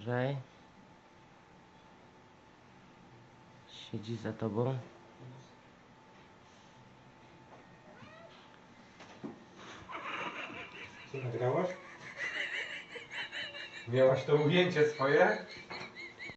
Uważaj. Siedzi za tobą. Co nagrałaś? Miałaś to ujęcie swoje?